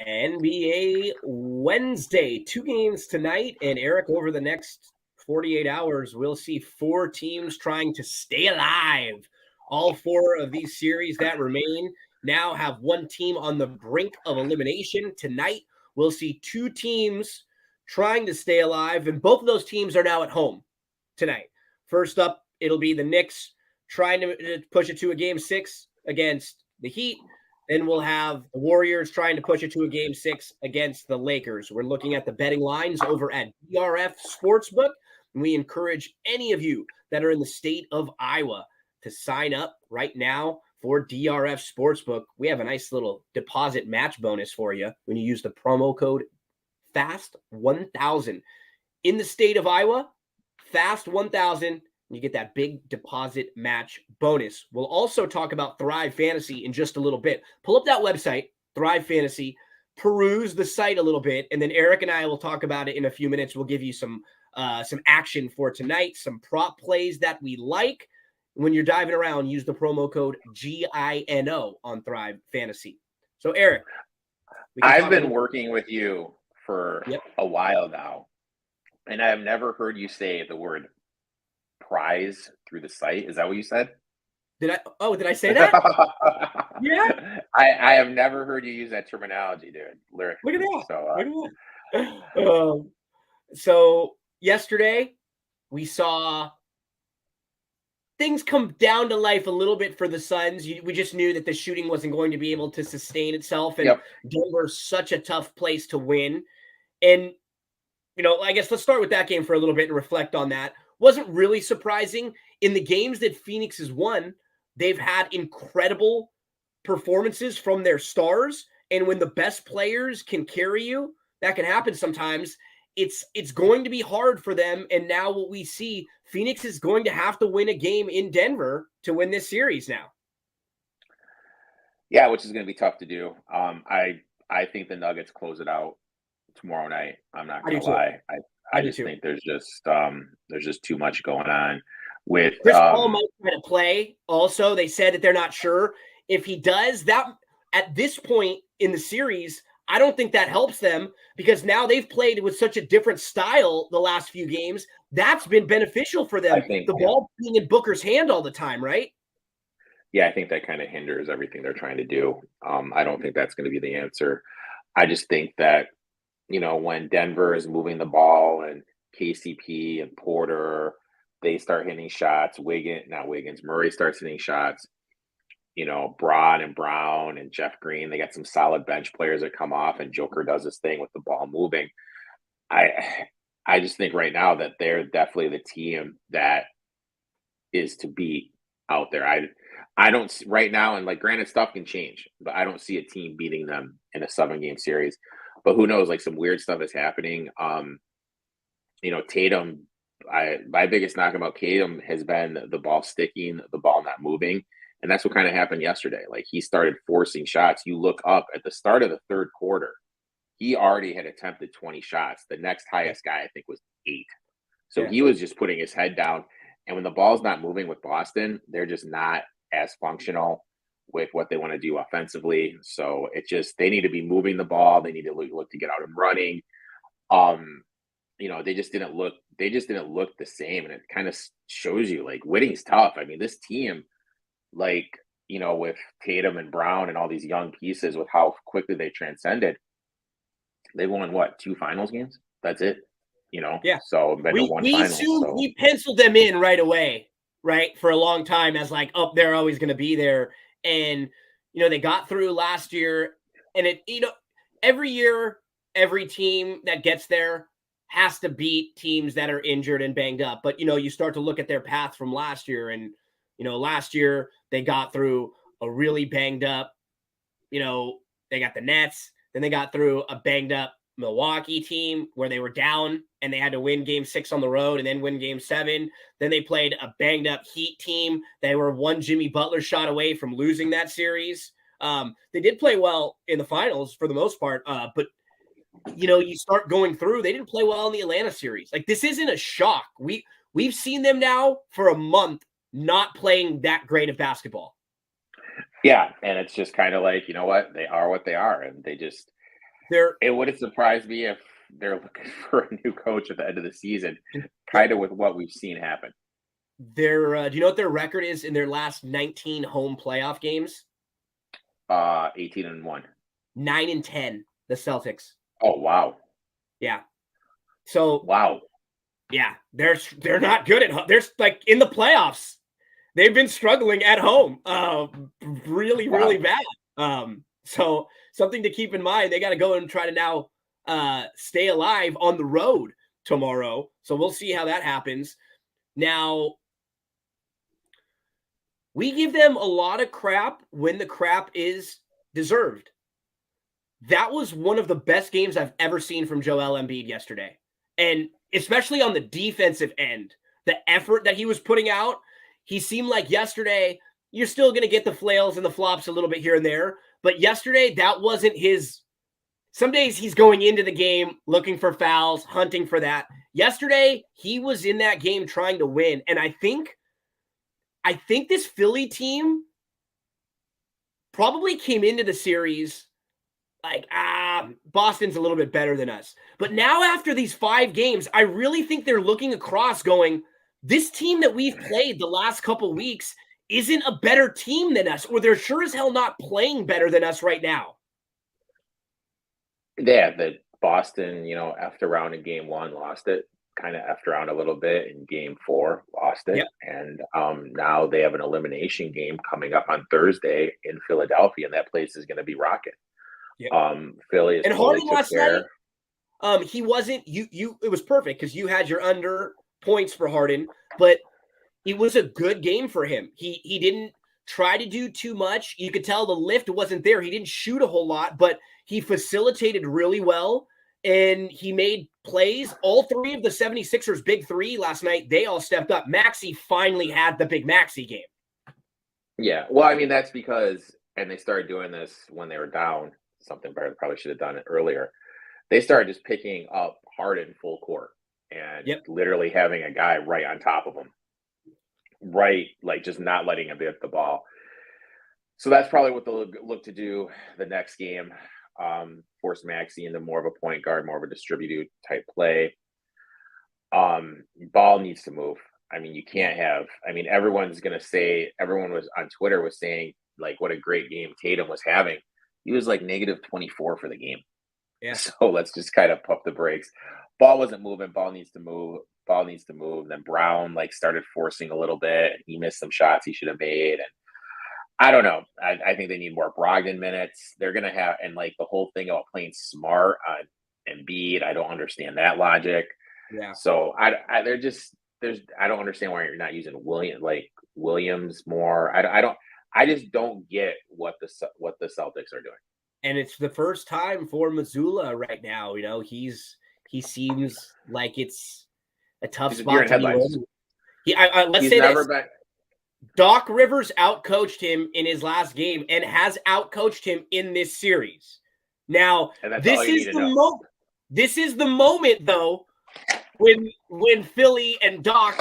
NBA Wednesday. 2 games tonight, and Erik, over the next 48 hours, we'll see 4 teams trying to stay alive. All 4 of these series that remain now have 1 team on the brink of elimination. Tonight, we'll see 2 teams trying to stay alive, and both of those teams are now at home tonight. First up, it'll be the Knicks trying to push it to a game 6 against the Heat. Then we'll have the Warriors trying to push it to a game 6 against the Lakers. We're looking at the betting lines over at DRF Sportsbook. And we encourage any of you that are in the state of Iowa to sign up right now for DRF Sportsbook. We have a nice little deposit match bonus for you when you use the promo code FAST1000. In the state of Iowa, FAST1000. You get that big deposit match bonus. We'll also talk about Thrive Fantasy in just a little bit. Pull up that website, Thrive Fantasy, peruse the site a little bit, and then Erik and I will talk about it in a few minutes. We'll give you some action for tonight, some prop plays that we like. When you're diving around, use the promo code GINO on Thrive Fantasy. So, Erik, I've been working with you for a while now, and I have never heard you say the word prize through the site. Is that what you said? Did I say that? Yeah. I have never heard you use that terminology, dude. Look at that. Look at that. So yesterday we saw things come down to life a little bit for the Suns. We just knew that the shooting wasn't going to be able to sustain itself, and Denver's such a tough place to win. And I guess let's start with that game for a little bit and reflect on that. Wasn't really surprising. In the games that Phoenix has won, they've had incredible performances from their stars. And when the best players can carry you, that can happen sometimes. It's going to be hard for them. And now what we see, Phoenix is going to have to win a game in Denver to win this series now. Yeah, which is going to be tough to do. I think the Nuggets close it out tomorrow night. I'm not going to lie. I just think there's just too much going on with Chris Paul might try to play. Also, they said that they're not sure if he does that at this point in the series. I don't think that helps them because now they've played with such a different style the last few games. That's been beneficial for them. The ball being in Booker's hand all the time, right? Yeah, I think that kind of hinders everything they're trying to do. I don't think that's going to be the answer. I just think that when Denver is moving the ball and KCP and Porter, they start hitting shots. Murray starts hitting shots. Braun and Brown and Jeff Green, they got some solid bench players that come off, and Joker does his thing with the ball moving. I just think right now that they're definitely the team that is to beat out there. I don't right now, and granted, stuff can change, but I don't see a team beating them in a 7-game series. But who knows? Some weird stuff is happening. Tatum. My biggest knock about Tatum has been the ball sticking, the ball not moving, and that's what kind of happened yesterday. He started forcing shots. You look up at the start of the third quarter, he already had attempted 20 shots. The next highest guy, I think, was 8. So he was just putting his head down. And when the ball's not moving with Boston, they're just not as functional with what they want to do offensively. So they need to be moving the ball. They need to look to get out and running. They just didn't look the same. And it kind of shows you winning's tough. I mean, this team, with Tatum and Brown and all these young pieces, with how quickly they transcended, they won 2 finals games? That's it. Yeah. So we penciled them in right away, right? For a long time as they're always going to be there. And, they got through last year, and every year, every team that gets there has to beat teams that are injured and banged up. But, you start to look at their path from last year, and, last year they got through a really banged up, they got the Nets, then they got through a banged up Milwaukee team where they were down and they had to win game 6 on the road and then win game 7. Then they played a banged up Heat team. They were one Jimmy Butler shot away from losing that series. They did play well in the finals for the most part. But you start going through, they didn't play well in the Atlanta series. This isn't a shock. We've seen them now for a month not playing that great of basketball. Yeah. And it's just kind of you know what? They are what they are. And they just, It wouldn't surprise me if they're looking for a new coach at the end of the season, kind of with what we've seen happen. Do you know what their record is in their last 19 home playoff games? 18-1. 9-10, the Celtics. Oh, wow. Yeah. So wow. Yeah, they're not good at home. They're like in the playoffs. They've been struggling at home, really, really bad. So something to keep in mind. They got to go and try to now stay alive on the road tomorrow. So we'll see how that happens. Now, we give them a lot of crap when the crap is deserved. That was one of the best games I've ever seen from Joel Embiid yesterday. And especially on the defensive end, the effort that he was putting out, he seemed like yesterday, you're still going to get the flails and the flops a little bit here and there. But yesterday, that wasn't his. Some days he's going into the game looking for fouls, hunting for that. Yesterday, he was in that game trying to win. And I think this Philly team probably came into the series like, Boston's a little bit better than us. But now after these 5 games, I really think they're looking across going, this team that we've played the last couple weeks isn't a better team than us, or they're sure as hell not playing better than us right now. Yeah, the Boston, after round in game 1, lost it. Kind of effed around a little bit in game 4, lost it. Yep. And now they have an elimination game coming up on Thursday in Philadelphia, and that place is going to be rocking. Yep. Philly is and Harden last night. He wasn't you. It was perfect because you had your under points for Harden, but it was a good game for him. He didn't try to do too much. You could tell the lift wasn't there. He didn't shoot a whole lot, but he facilitated really well and he made plays. All 3 of the 76ers big 3 last night, they all stepped up. Maxey finally had the big Maxey game. Yeah, well, I mean that's because, and they started doing this when they were down. Something better, probably should have done it earlier. They started just picking up Harden full court and literally having a guy right on top of him, right, like just not letting him hit the ball. So that's probably what they'll look to do the next game. Force Maxey into more of a point guard, more of a distributed type play. Ball needs to move. I mean, you can't have. I mean, everyone was on Twitter was saying like what a great game Tatum was having. He was like -24 for the game. Yeah. So let's just kind of pump the brakes. Ball wasn't moving. Ball needs to move. Then Brown started forcing a little bit. He missed some shots he should have made. And I don't know. I think they need more Brogdon minutes. They're going to have, and the whole thing about playing smart on Embiid, I don't understand that logic. Yeah. So I don't understand why you're not using Williams more. I just don't get what the Celtics are doing. And it's the first time for Mazzulla right now. He seems like it's a tough spot to be in. Let's say this. Doc Rivers outcoached him in his last game and has outcoached him in this series. Now, this is the moment, though, when Philly and Doc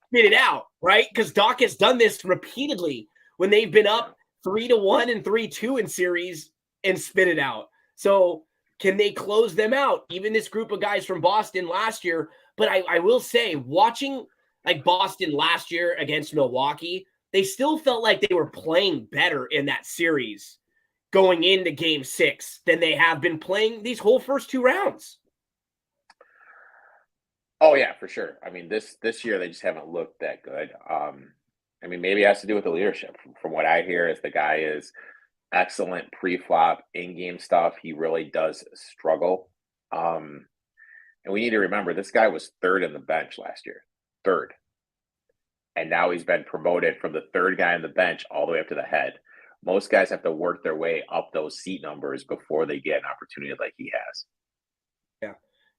spit it out, right? Because Doc has done this repeatedly when they've been up 3-1 and 3-2 in series and spit it out. So can they close them out? Even this group of guys from Boston last year. But I will say, watching Boston last year against Milwaukee, they still felt like they were playing better in that series going into game 6 than they have been playing these whole first 2 rounds. Oh yeah, for sure. I mean, this year they just haven't looked that good. I mean, maybe it has to do with the leadership. From what I hear is the guy is excellent pre-flop in-game stuff. He really does struggle. And we need to remember this guy was 3rd in the bench last year. 3rd. And now he's been promoted from the 3rd guy on the bench all the way up to the head. Most guys have to work their way up those seat numbers before they get an opportunity like he has. Yeah.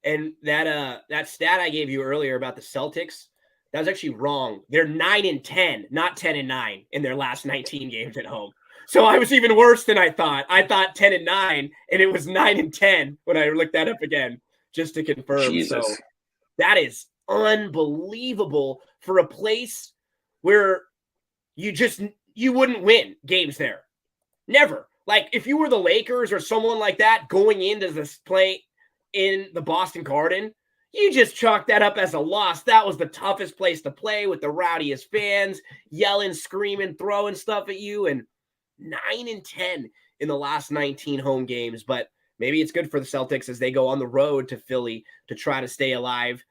And that stat I gave you earlier about the Celtics, that was actually wrong. They're 9-10, not 10-9 in their last 19 games at home. So I was even worse than I thought. I thought 10-9, and it was 9-10 when I looked that up again just to confirm. Jesus. So that is unbelievable for a place where you wouldn't win games there. Never. Like if you were the Lakers or someone like that going into this play in the Boston Garden, you just chalk that up as a loss. That was the toughest place to play with the rowdiest fans yelling, screaming, throwing stuff at you. And 9-10 in the last 19 home games. But maybe it's good for the Celtics as they go on the road to Philly to try to stay alive.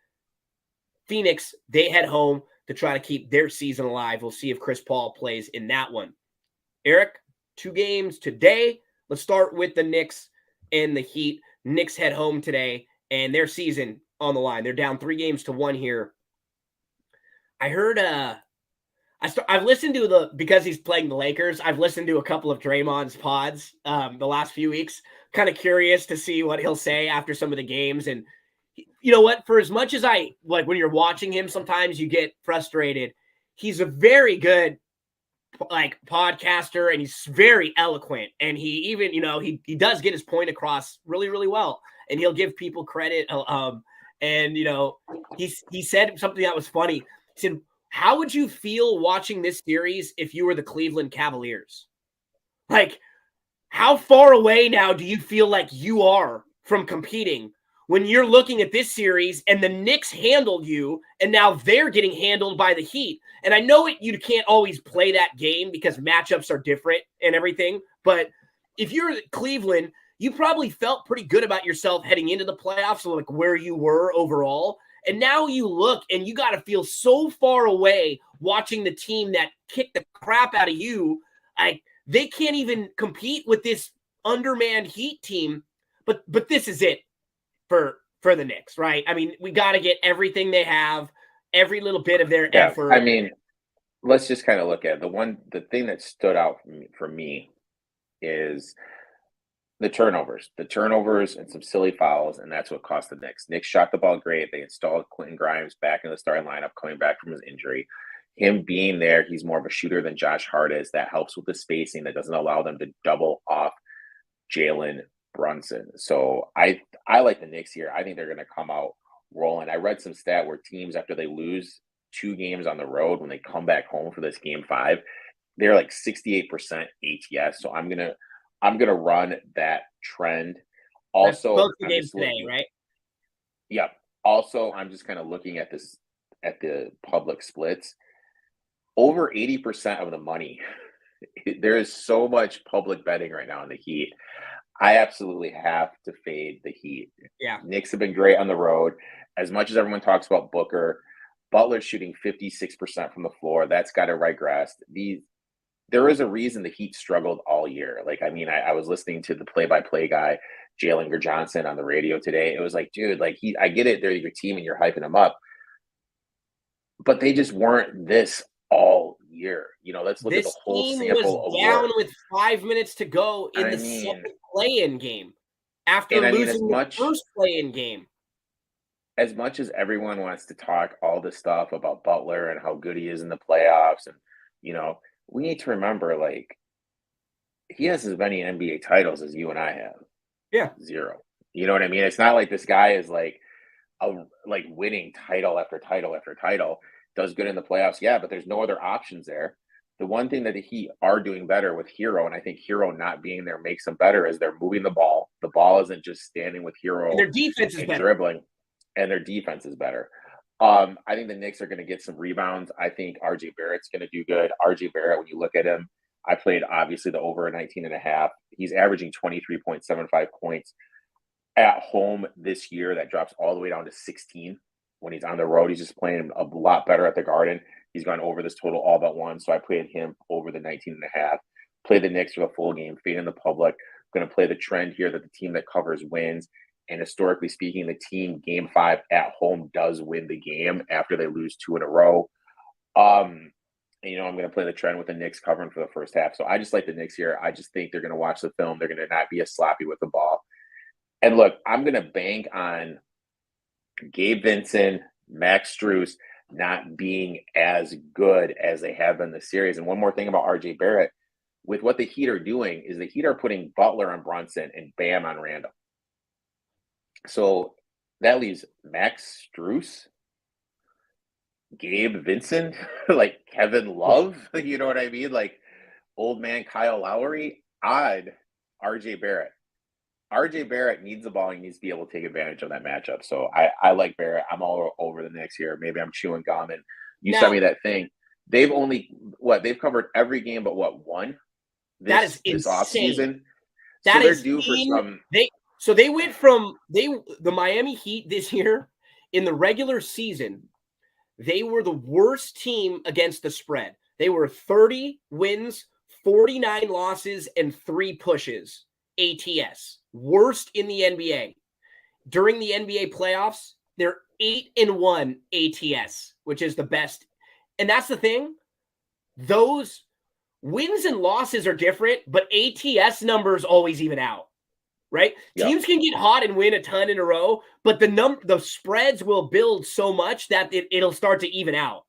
Phoenix, they head home to try to keep their season alive. We'll see if Chris Paul plays in that one. Erik, 2 games today. Let's start with the Knicks and the Heat. Knicks head home today, and their season on the line. They're down 3-1 here. I heard I've listened to because he's playing the Lakers, I've listened to a couple of Draymond's pods the last few weeks. Kind of curious to see what he'll say after some of the games. And you know what? For as much as I like when you're watching him, sometimes you get frustrated. He's a very good podcaster, and he's very eloquent, and he even he does get his point across really, really well, and he'll give people credit. And he said something that was funny. He said, how would you feel watching this series if you were the Cleveland Cavaliers? Like, how far away now do you feel like you are from competing when you're looking at this series and the Knicks handled you and now they're getting handled by the Heat? And I know you can't always play that game because matchups are different and everything. But if you're Cleveland, you probably felt pretty good about yourself heading into the playoffs, so like where you were overall. And now you look and you got to feel so far away watching the team that kicked the crap out of you. Like they can't even compete with this undermanned Heat team. But this is it for the Knicks, right? I mean, we got to get everything they have, every little bit of their effort. I mean, let's just kind of look at the thing that stood out for me is the turnovers and some silly fouls, and that's what cost the Knicks. Knicks shot the ball great. They installed Quentin Grimes back in the starting lineup, coming back from his injury. Him being there, he's more of a shooter than Josh Hart is. That helps with the spacing. That doesn't allow them to double off Jalen Brunson. So I like the Knicks here. I think they're going to come out rolling. I read some stat where teams, after they lose 2 games on the road, when they come back home for this game 5, they're like 68% ATS. So I'm gonna run that trend. Also, both the games today, right? Yeah. Also, I'm just kind of looking at the public splits. Over 80% of the money. There is so much public betting right now in the Heat. I absolutely have to fade the Heat. Yeah. Knicks have been great on the road. As much as everyone talks about Booker, Butler's shooting 56% from the floor. That's got to regress. There is a reason the Heat struggled all year. Like, I mean, I was listening to the play-by-play guy, Jalen Johnson, on the radio today. It was like, dude, like I get it. They're your team and you're hyping them up. But they just weren't this all year. Let's look at the whole sample of down with 5 minutes to go in the second play-in game after losing the first play-in game. As much as everyone wants to talk all this stuff about Butler and how good he is in the playoffs, and we need to remember, like, he has as many NBA titles as you and I have. Yeah. 0. You know what I mean? It's not like this guy is like winning title after title after title, does good in the playoffs. Yeah, but there's no other options there. The one thing that the Heat are doing better with Hero, and I think Hero not being there makes them better, is they're moving the ball. The ball isn't just standing with Hero. And their defense is better. Dribbling, and their defense is better. I think the Knicks are going to get some rebounds. I think RJ Barrett's going to do good. RJ Barrett, when you look at him, I played obviously the over 19.5. He's averaging 23.75 points at home this year. That drops all the way down to 16 when he's on the road. He's just playing a lot better at the Garden. He's gone over this total all but once. So I played him over the 19.5. Play the Knicks for the full game, fade in the public. I'm going to play the trend here that the team that covers wins. And historically speaking, the team game 5 at home does win the game after they lose 2 in a row. I'm going to play the trend with the Knicks covering for the first half. So I just like the Knicks here. I just think they're going to watch the film. They're going to not be as sloppy with the ball. And look, I'm going to bank on Gabe Vincent, Max Strus not being as good as they have been this series. And one more thing about RJ Barrett, with what the Heat are doing, is the Heat are putting Butler on Brunson and Bam on Randall. So that leaves Max Strus, Gabe Vincent, like Kevin Love, you know what I mean? Like old man Kyle Lowry. Odd RJ Barrett. RJ Barrett needs the ball. He needs to be able to take advantage of that matchup. So I like Barrett. I'm all over the Knicks here. Maybe I'm chewing gum. And you sent me that thing. They've only they've covered every game but one that is this insane. offseason. That so is they're due for some. They went from the Miami Heat this year in the regular season. They were the worst team against the spread. They were 30 wins, 49 losses, and 3 pushes. ATS. Worst in the NBA. During the NBA playoffs, they're 8-1 ATS, which is the best. And that's the thing. Those wins and losses are different, but ATS numbers always even out. Right? Yep. Teams can get hot and win a ton in a row, but the spreads will build so much that it'll start to even out.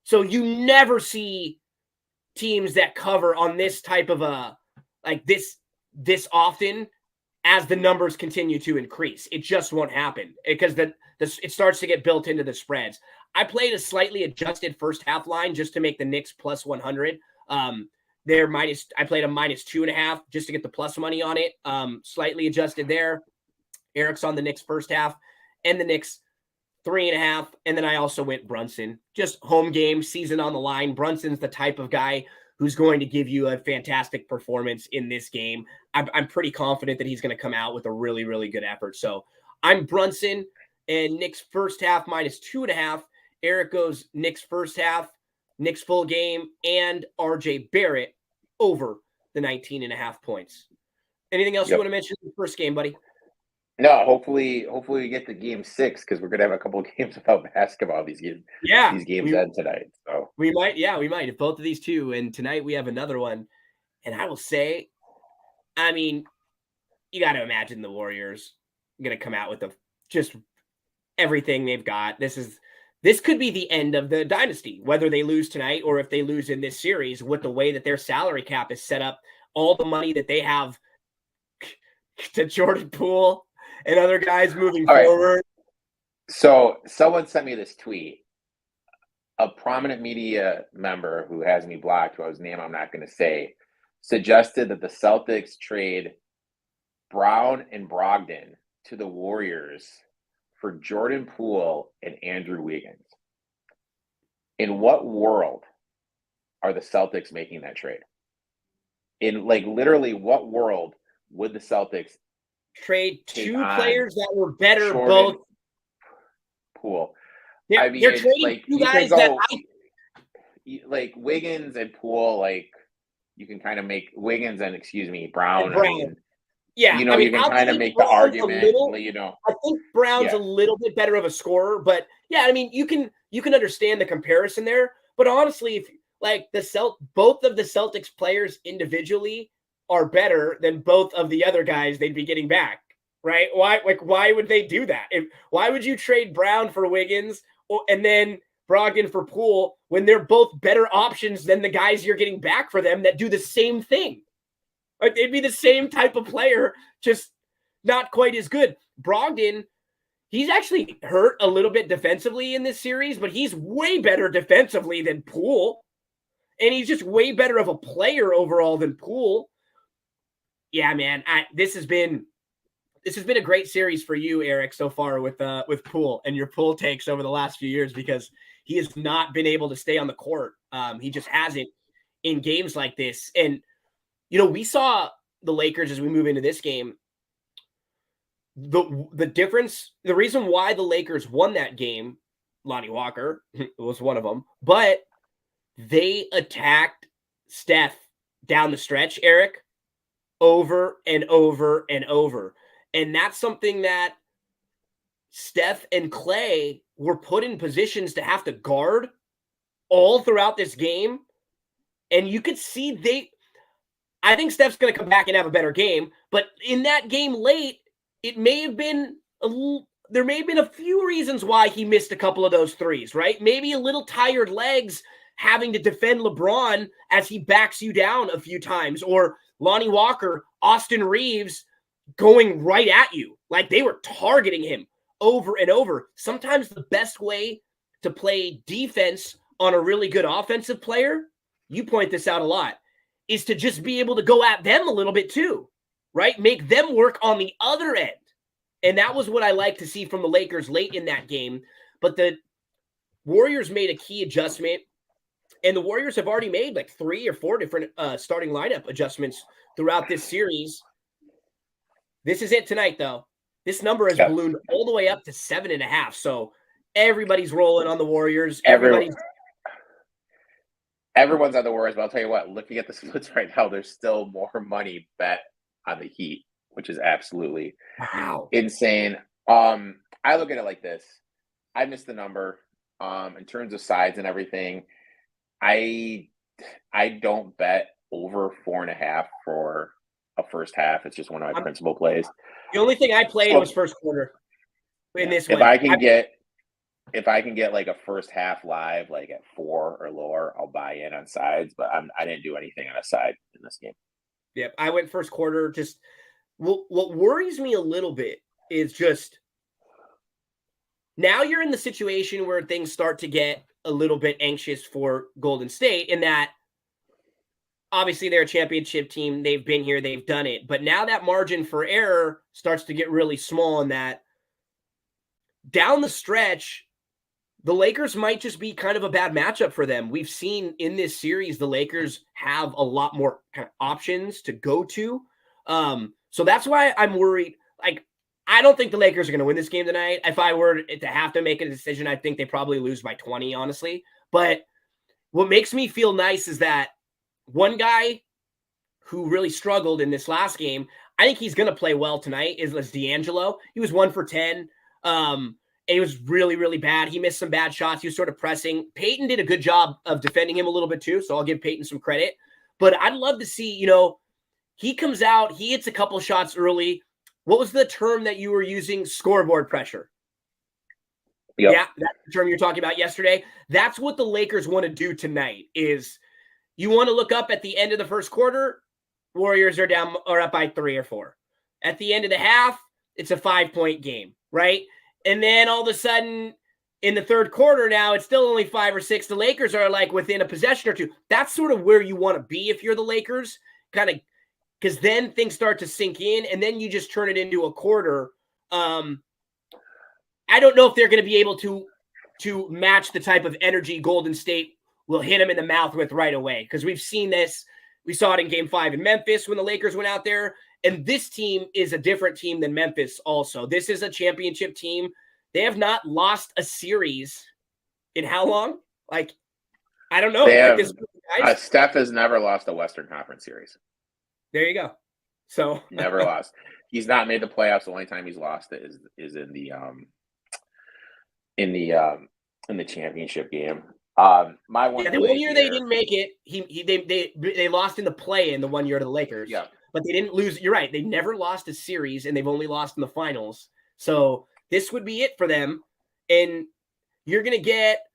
So you never see teams that cover on this type of this often as the numbers continue to increase. It just won't happen because it starts to get built into the spreads. I played a slightly adjusted first half line just to make the Knicks plus 100. I played a minus 2.5 just to get the plus money on it. Slightly adjusted there. Erik's on the Knicks first half and the Knicks 3.5. And then I also went Brunson, just home game, season on the line. Brunson's the type of guy who's going to give you a fantastic performance in this game. I'm pretty confident that he's going to come out with a really, really good effort. So I'm Brunson and Knicks first half minus 2.5. Erik goes Knicks first half, Knicks full game, and RJ Barrett over the 19.5 points. Anything else you want to mention in the first game, buddy? No, hopefully we get to game 6 because we're gonna have a couple of games about basketball. These games end tonight. So we might. If both of these two, and tonight we have another one. And I will say, I mean, you got to imagine the Warriors are gonna come out with just everything they've got. This could be the end of the dynasty, whether they lose tonight or if they lose in this series. With the way that their salary cap is set up, all the money that they have to Jordan Poole and other guys moving forward. Right. So someone sent me this tweet. A prominent media member who has me blocked, whose name I'm not going to say, suggested that the Celtics trade Brown and Brogdon to the Warriors for Jordan Poole and Andrew Wiggins. In what world are the Celtics making that trade? In literally what world would the Celtics trade 2 players that were better both? Poole. They're trading 2 guys that Wiggins and Poole, you can kind of make Wiggins and Brown. Yeah, you can kind of make the argument. I think Brown's a little bit better of a scorer, but yeah, I mean, you can understand the comparison there. But honestly, if both of the Celtics players individually are better than both of the other guys they'd be getting back, right? Why would they do that? Why would you trade Brown for Wiggins and then Brogdon for Poole when they're both better options than the guys you're getting back for them that do the same thing? They'd be the same type of player, just not quite as good. Brogdon, he's actually hurt a little bit defensively in this series, but he's way better defensively than Poole. And he's just way better of a player overall than Poole. Yeah, man, this has been a great series for you, Erik, so far with Poole and your Poole takes over the last few years, because he has not been able to stay on the court. He just hasn't in games like this. And we saw the Lakers as we move into this game. The difference, the reason why the Lakers won that game, Lonnie Walker was one of them, but they attacked Steph down the stretch, Erik, over and over and over. And that's something that Steph and Klay were put in positions to have to guard all throughout this game. And you could see I think Steph's going to come back and have a better game, but in that game late, there may have been a few reasons why he missed a couple of those threes, right? Maybe a little tired legs having to defend LeBron as he backs you down a few times, or Lonnie Walker, Austin Reeves going right at you. Like they were targeting him over and over. Sometimes the best way to play defense on a really good offensive player, you point this out a lot, is to just be able to go at them a little bit too. right? Make them work on the other end. And that was what I like to see from the Lakers late in that game. But the Warriors made a key adjustment, and the Warriors have already made like 3 or 4 different starting lineup adjustments throughout this series. This is it tonight, though. This number has ballooned all the way up to 7.5. So everybody's rolling on the Warriors. Everyone's on the Warriors, but I'll tell you what, looking at the splits right now, there's still more money bet on the Heat, which is absolutely insane. I look at it like this. I missed the number. In terms of sides and everything, I don't bet over 4.5 for a first half. It's just one of my principal plays. The only thing I played was first quarter in this one. If I can get like a first half live, like at 4 or lower, I'll buy in on sides. But I didn't do anything on a side in this game. Yep, I went first quarter. Just what worries me a little bit is just now you're in the situation where things start to get a little bit anxious for Golden State, in that obviously they're a championship team. They've been here. They've done it. But now that margin for error starts to get really small, in that down the stretch, the Lakers might just be kind of a bad matchup for them. We've seen in this series, the Lakers have a lot more kind of options to go to. So that's why I'm worried. Like, I don't think the Lakers are going to win this game tonight. If I were to have to make a decision, I think they probably lose by 20, honestly. But what makes me feel nice is that one guy who really struggled in this last game, I think he's going to play well tonight, is D'Angelo. He was 1 for 10. And he was really, really bad. He missed some bad shots. He was sort of pressing. Peyton did a good job of defending him a little bit too, so I'll give Peyton some credit. But I'd love to see, he comes out, he hits a couple of shots early. What was the term that you were using? Scoreboard pressure. Yep. Yeah, that's the term you're talking about yesterday. That's what the Lakers want to do tonight. Is you want to look up at the end of the first quarter, Warriors are down or up by 3 or 4. At the end of the half, it's a 5-point game, right? And then all of a sudden, in the third quarter now, it's still only 5 or 6. The Lakers are like within a possession or two. That's sort of where you want to be if you're the Lakers, kind of, because then things start to sink in, and then you just turn it into a quarter. I don't know if they're going to be able to match the type of energy Golden State will hit them in the mouth with right away, because we've seen this. We saw it in Game 5 in Memphis when the Lakers went out there. And this team is a different team than Memphis also. This is a championship team. They have not lost a series in how long? Like, I don't know. Steph has never lost a Western Conference series. There you go. So never lost. He's not made the playoffs. The only time he's lost it is in the championship game. The 1 year they didn't make it. They lost in the play in the 1 year to the Lakers. Yeah. But they didn't lose. You're right. They never lost a series, and they've only lost in the finals. So this would be it for them. And you're going to get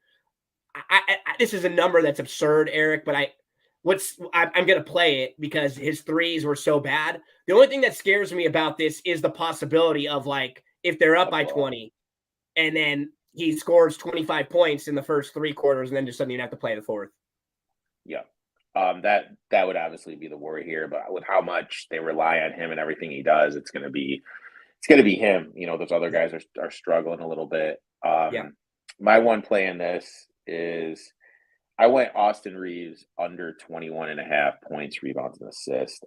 this is a number that's absurd, Erik, but I'm going to play it because his threes were so bad. The only thing that scares me about this is the possibility of, like, if they're up by 20 and then he scores 25 points in the first 3 quarters and then just suddenly you have to play the fourth. Yeah. That would obviously be the worry here, but with how much they rely on him and everything he does, it's going to be him. Those other guys are struggling a little bit. My one play in this is I went Austin Reeves under 21.5 points, rebounds, and assists.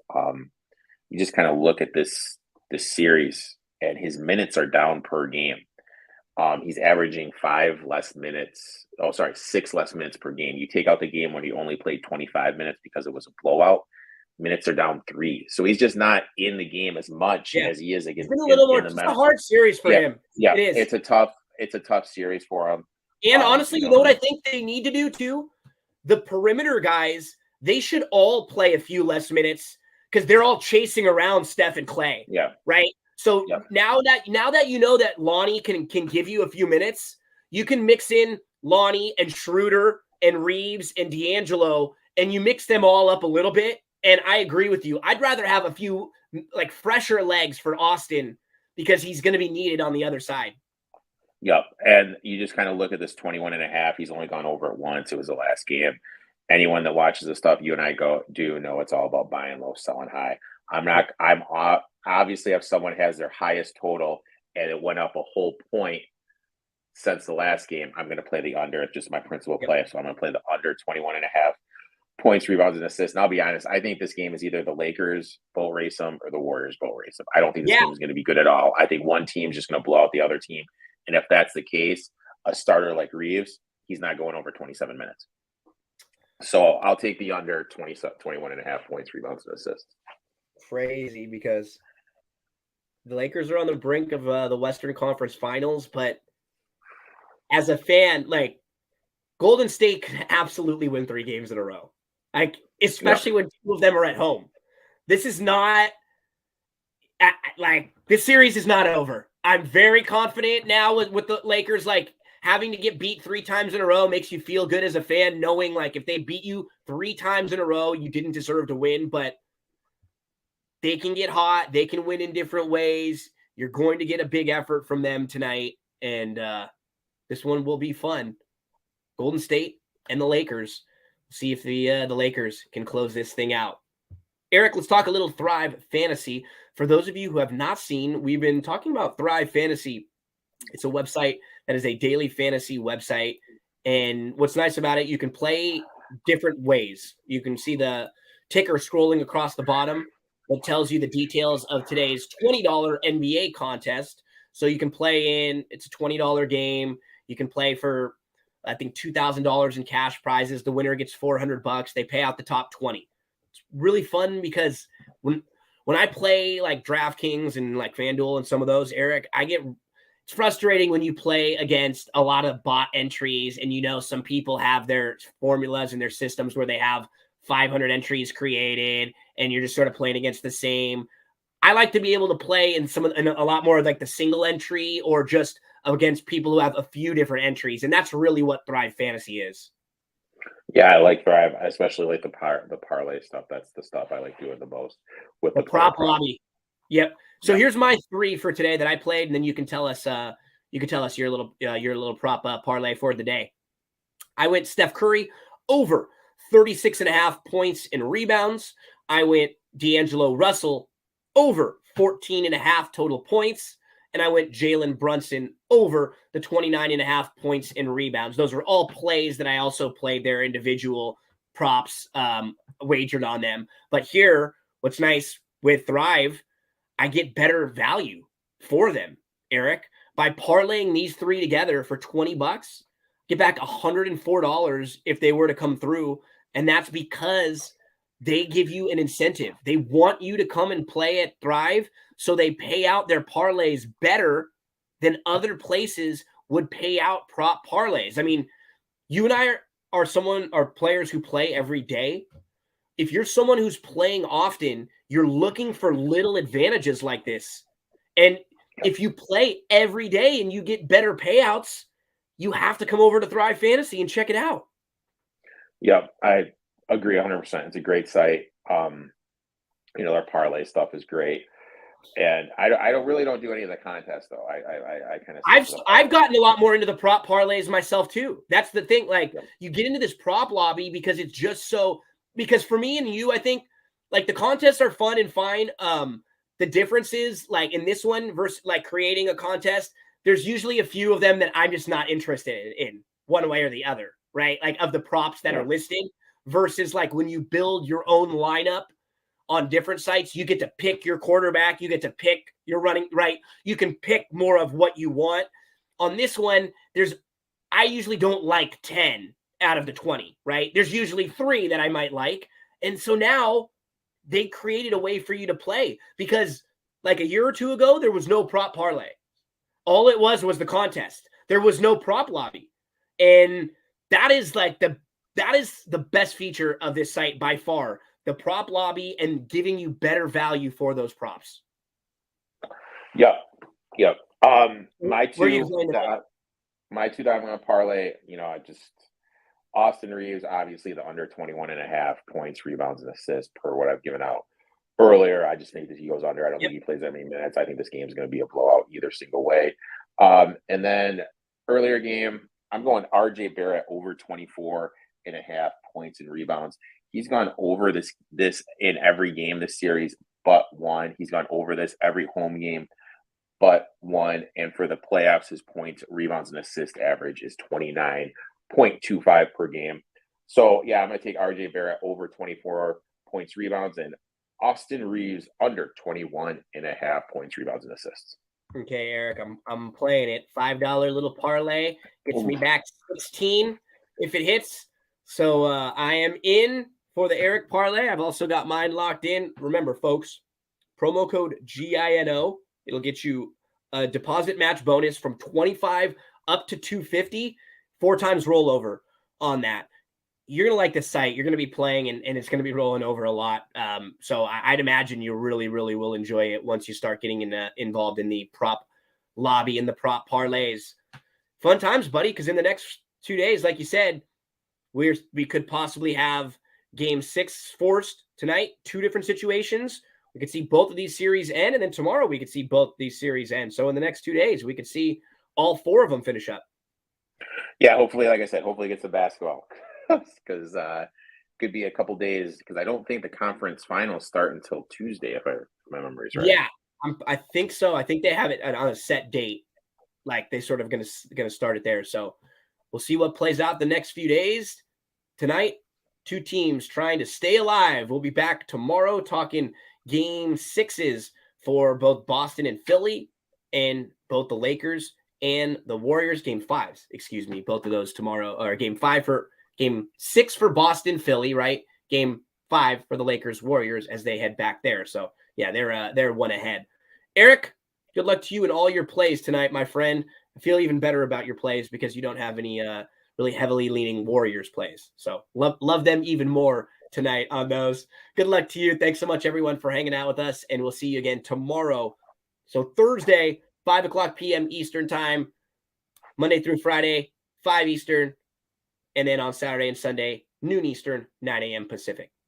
You just kind of look at this series, and his minutes are down per game. He's averaging 6 less minutes per game. You take out the game when he only played 25 minutes because it was a blowout. Minutes are down 3. So he's just not in the game as much as he is against. It's been a little more. It's a hard series for him. Yeah, it is. It's a tough series for him. And honestly, you know what I think they need to do too? The perimeter guys, they should all play a few less minutes because they're all chasing around Steph and Clay. Yeah. Right. So now that you know that Lonnie can give you a few minutes, you can mix in Lonnie and Schroeder and Reeves and D'Angelo, and you mix them all up a little bit. And I agree with you. I'd rather have a few like fresher legs for Austin because he's going to be needed on the other side. Yep. And you just kind of look at this 21.5. He's only gone over it once. It was the last game. Anyone that watches the stuff you and I do know it's all about buying low, selling high. Obviously if someone has their highest total and it went up a whole point since the last game, I'm going to play the under. It's just my principal play. So I'm going to play the under 21.5 points, rebounds, and assists. And I'll be honest, I think this game is either the Lakers boat race them or the Warriors boat race them. I don't think this game is going to be good at all. I think one team's just going to blow out the other team. And if that's the case, a starter like Reeves, he's not going over 27 minutes. So I'll take the under 21.5 points, rebounds, and assists. Crazy, because the Lakers are on the brink of the Western Conference Finals, but as a fan, like, Golden State can absolutely win 3 games in a row. Like, especially when 2 of them are at home. This is not this series is not over. I'm very confident now with the Lakers. Like, having to get beat 3 times in a row makes you feel good as a fan, knowing like if they beat you 3 times in a row, you didn't deserve to win, but they can get hot. They can win in different ways. You're going to get a big effort from them tonight, and this one will be fun. Golden State and the Lakers. See if the Lakers can close this thing out. Erik, let's talk a little Thrive Fantasy. For those of you who have not seen, we've been talking about Thrive Fantasy. It's a website that is a daily fantasy website. And what's nice about it, you can play different ways. You can see the ticker scrolling across the bottom that tells you the details of today's $20 NBA contest. So you can play in, it's a $20 game. You can play for, I think, $2,000 in cash prizes. The winner gets $400. They pay out the top 20. It's really fun because when I play like DraftKings and like FanDuel and some of those, Erik, it's frustrating when you play against a lot of bot entries and, you know, some people have their formulas and their systems where they have 500 entries created and you're just sort of playing against the same. I like to be able to play in a lot more like the single entry or just against people who have a few different entries. And that's really what Thrive Fantasy is. Yeah, I like Thrive. I especially like the parlay stuff. That's the stuff I like doing the most with the prop lobby. Yep. So here's my 3 for today that I played, and then you can tell us your little prop parlay for the day. I went Steph Curry over 36.5 points and rebounds. I went D'Angelo Russell over 14.5 total points. And I went Jalen Brunson over the 29.5 points and rebounds. Those are all plays that I also played their individual props, wagered on them. But here, what's nice with Thrive, I get better value for them, Erik. By parlaying these 3 together for $20, get back $104 if they were to come through. And that's because they give you an incentive. They want you to come and play at Thrive, so they pay out their parlays better than other places would pay out prop parlays. I mean, you and I are players who play every day. If you're someone who's playing often, you're looking for little advantages like this. And if you play every day and you get better payouts, you have to come over to Thrive Fantasy and check it out. Yep, I agree 100%. It's a great site. Their parlay stuff is great. And I don't do any of the contests though. I kind of I've gotten a lot more into the prop parlays myself too. That's the thing. Like, you get into this prop lobby because it's just so, because for me and you, I think like the contests are fun and fine. The difference is like in this one versus like creating a contest, there's usually a few of them that I'm just not interested in one way or the other, right? Like of the props that are listed versus like when you build your own lineup on different sites, you get to pick your quarterback, you get to pick your running, right? You can pick more of what you want. On this one, I usually don't like 10 out of the 20, right? There's usually 3 that I might like. And so now they created a way for you to play, because like a year or 2 ago, there was no prop parlay. All it was the contest. There was no prop lobby. And that is the best feature of this site by far. The prop lobby and giving you better value for those props. Yep. My two that I'm going to parlay, Austin Reeves, obviously the under 21.5 points, rebounds, and assists per what I've given out earlier. I just think that he goes under. I don't think he plays that many minutes. I think this game is going to be a blowout either single way. And then earlier game, I'm going RJ Barrett over 24.5 points and rebounds. He's gone over this in every game this series but one. He's gone over this every home game but one. And for the playoffs, his points, rebounds, and assist average is 29.25 per game. So, yeah, I'm going to take RJ Barrett over 24 points, rebounds, and Austin Reeves under 21.5 points, rebounds, and assists. Okay, Erik, I'm playing it. $5 little parlay gets me back 16 if it hits. So I am in for the Erik parlay. I've also got mine locked in. Remember, folks, promo code GINO. It'll get you a deposit match bonus from 25 up to 250, 4 times rollover on that. You're going to like this site. You're going to be playing, and it's going to be rolling over a lot. So I'd imagine you really, really will enjoy it once you start getting involved in the prop lobby and the prop parlays. Fun times, buddy, because in the next 2 days, like you said, we could possibly have game 6 forced tonight, 2 different situations. We could see both of these series end, and then tomorrow we could see both these series end. So in the next 2 days, we could see all 4 of them finish up. Yeah, hopefully, like I said, hopefully it gets the basketball because could be a couple days because I don't think the conference finals start until Tuesday, if my memory's right. Yeah, I think so. I think they have it on a set date. Like they sort of going to start it there. So we'll see what plays out the next few days. Tonight, 2 teams trying to stay alive. We'll be back tomorrow talking game 6s for both Boston and Philly, and both the Lakers and the Warriors. Game 5s, excuse me, both of those tomorrow. Or game 6 for Boston, Philly, right? Game 5 for the Lakers, Warriors as they head back there. So yeah, they're one ahead. Erik, good luck to you in all your plays tonight, my friend. I feel even better about your plays because you don't have any really heavily leaning Warriors plays. So love them even more tonight on those. Good luck to you. Thanks so much, everyone, for hanging out with us, and we'll see you again tomorrow. So Thursday, 5:00 p.m. Eastern time, Monday through Friday, 5 Eastern, and then on Saturday and Sunday, noon Eastern, 9 a.m. Pacific.